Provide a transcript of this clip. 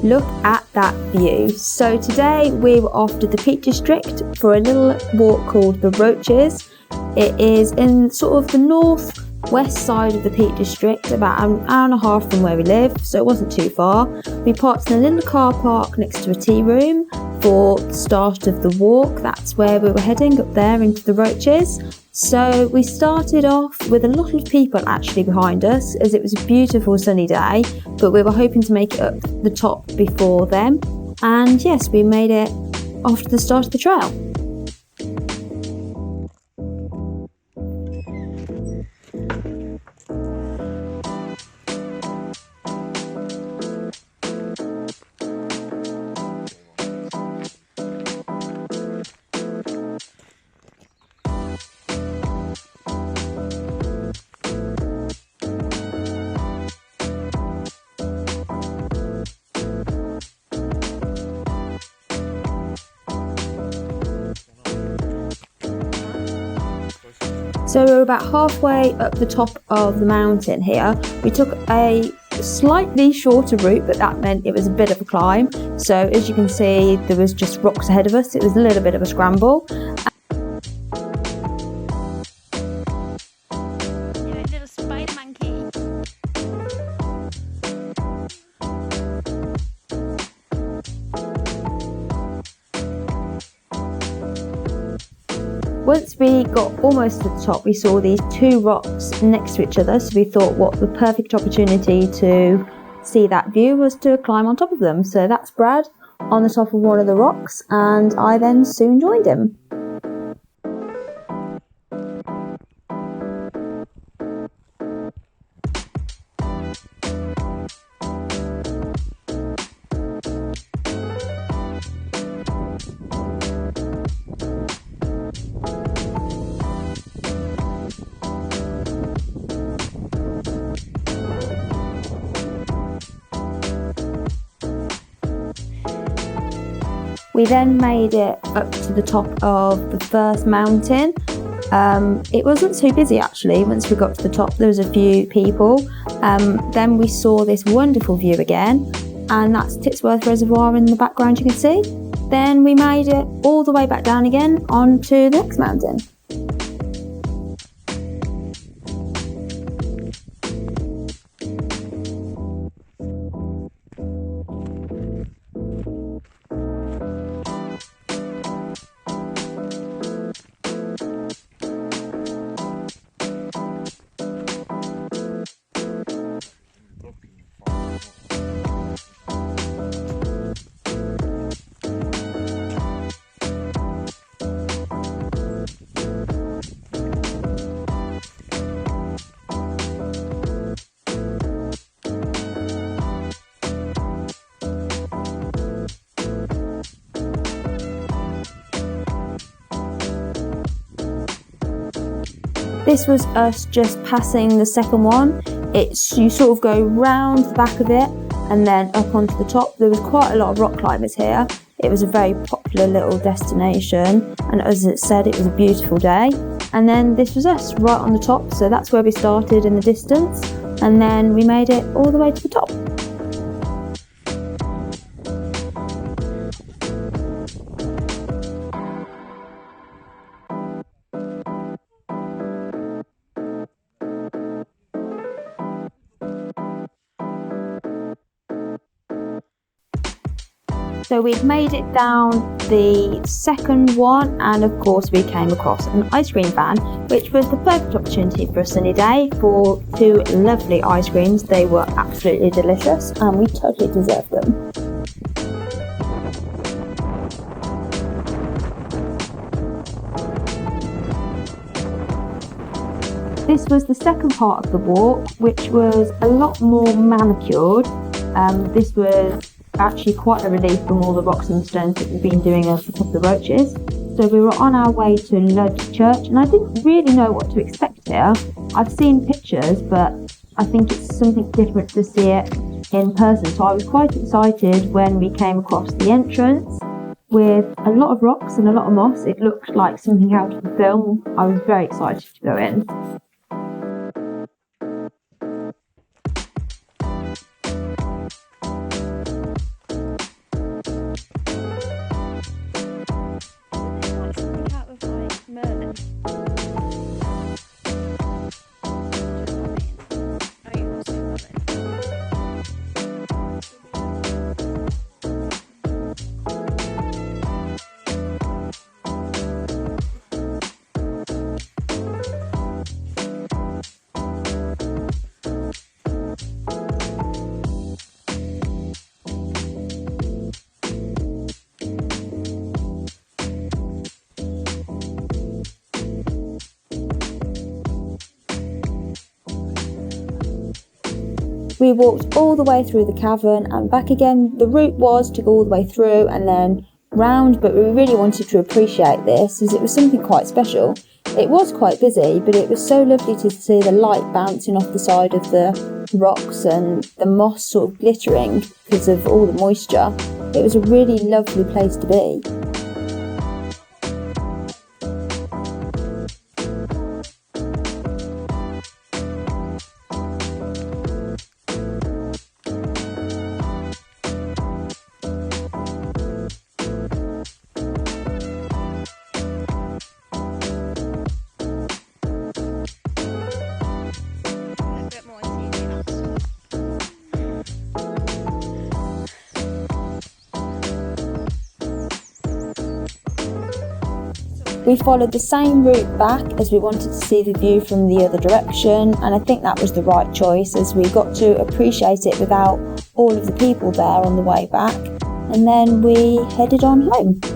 Look at that view. So today we were off to the Peak District for a little walk called the Roaches. It is in sort of the northwest side of the Peak District, about an hour and a half from where we live, so it wasn't too far. We parked in a little car park next to a tea room for the start of the walk. That's where we were heading, up there into the Roaches. So we started off with a lot of people actually behind us, as it was a beautiful sunny day, but we were hoping to make it up the top before them. And yes, we made it off to the start of the trail. So we're about halfway up the top of the mountain here. We took a slightly shorter route, but that meant it was a bit of a climb. So as you can see, there was just rocks ahead of us. It was a little bit of a scramble. Little spider monkey. Once we got almost to the top, we saw these two rocks next to each other, so we thought what the perfect opportunity to see that view was to climb on top of them. So that's Brad on the top of one of the rocks, and I then soon joined him. We then made it up to the top of the first mountain. It wasn't too busy actually. Once we got to the top, there was a few people. Then we saw this wonderful view again, and that's Titsworth Reservoir in the background you can see. Then we made it all the way back down again onto the next mountain. This was us just passing the second one. You sort of go round the back of it and then up onto the top. There was quite a lot of rock climbers here. It was a very popular little destination, and as it said, it was a beautiful day. And then this was us right on the top, so that's where we started in the distance, and then we made it all the way to the top. So we'd made it down the second one, and of course we came across an ice cream van, which was the perfect opportunity for a sunny day for two lovely ice creams. They were absolutely delicious and we totally deserved them. This was the second part of the walk, which was a lot more manicured. This was actually quite a relief from all the rocks and stones that we've been doing over the top of the Roaches. So we were on our way to Lud Church, and I didn't really know what to expect here. I've seen pictures, but I think it's something different to see it in person. So I was quite excited when we came across the entrance with a lot of rocks and a lot of moss. It looked like something out of the film. I was very excited to go in. we walked all the way through the cavern and back again. The route was to go all the way through and then round, but we really wanted to appreciate this as it was something quite special. It was quite busy, but it was so lovely to see the light bouncing off the side of the rocks and the moss sort of glittering because of all the moisture. It was a really lovely place to be. We followed the same route back as we wanted to see the view from the other direction, and I think that was the right choice as we got to appreciate it without all of the people there on the way back, and then we headed on home.